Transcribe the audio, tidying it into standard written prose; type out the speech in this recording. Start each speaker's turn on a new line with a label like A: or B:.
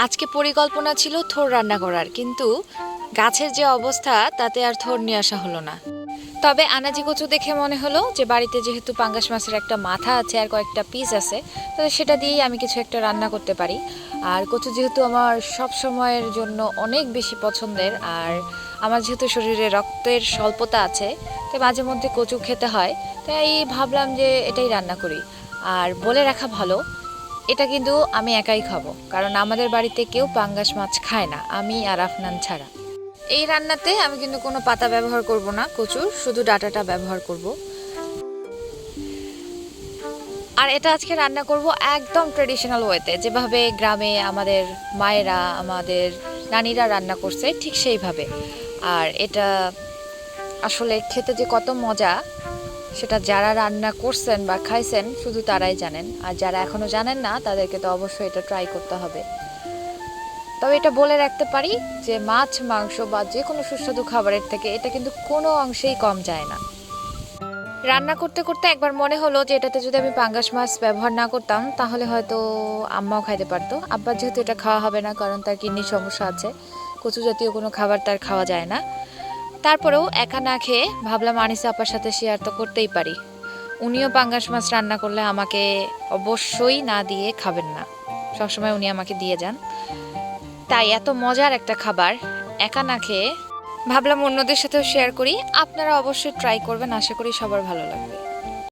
A: আজকে পরিকল্পনা ছিল থোড় রান্না করার, কিন্তু গাছের যে অবস্থা তাতে আর থোড় নিয়ে আসা হলো না। তবে আনাজি কচু দেখে মনে হলো যে বাড়িতে যেহেতু পাঙ্গাস মাছের একটা মাথা আছে আর কয়েকটা পিস আছে, তাহলে সেটা দিয়েই আমি কিছু একটা রান্না করতে পারি। আর কচু যেহেতু আমার সব সময়ের জন্য অনেক বেশি পছন্দের, আর আমার যেহেতু শরীরে রক্তের স্বল্পতা আছে, তাই মাঝে মধ্যে কচু খেতে হয়, তাই ভাবলাম যে এটাই রান্না করি। আর বলে রাখা ভালো, এটা কিন্তু আমি একাই খাবো, কারণ আমাদের বাড়িতে কেউ পাঙ্গাস মাছ খায় না, আমি আর আফনান ছাড়া। এই রান্নাতে আমি কিন্তু কোনো পাতা ব্যবহার করব না কচুর, শুধু ডাঁটাটা ব্যবহার করব। আর এটা আজকে রান্না করব একদম ট্রেডিশনাল ওয়েতে, যেভাবে গ্রামে আমাদের মায়েরা, আমাদের নানিরা রান্না করছে ঠিক সেইভাবে। আর এটা আসলে খেতে যে কত মজা, সেটা যারা রান্না করছেন বা খাইছেন শুধু তারাই জানেন, আর যারা এখনো জানেন না তাদেরকে তো অবশ্যই এটা ট্রাই করতে হবে। তবে এটা বলে রাখতে পারি যে মাছ, মাংস বা যে কোনো সুস্বাদু খাবারের থেকে এটা কিন্তু কোনো অংশেই কম যায় না। রান্না করতে করতে একবার মনে হলো যে এটাতে যদি আমি পাঙ্গাস মাছ ব্যবহার না করতাম তাহলে হয়তো আম্মাও খাইতে পারতো। আব্বার যেহেতু এটা খাওয়া হবে না, কারণ তার কিডনির সমস্যা আছে, কচু জাতীয় কোনো খাবার তার খাওয়া যায় না। তারপরেও একা না খেয়ে ভাবলাম আনিসা আপার সাথে শেয়ার তো করতেই পারি। উনিও পাঙ্গাস মাছ রান্না করলে আমাকে অবশ্যই না দিয়ে খাবেন না, সবসময় উনি আমাকে দিয়ে যান। তাই এত মজার একটা খাবার একা না খেয়ে ভাবলাম অন্যদের সাথেও শেয়ার করি। আপনারা অবশ্যই ট্রাই করবেন, আশা করি সবার ভালো লাগবে।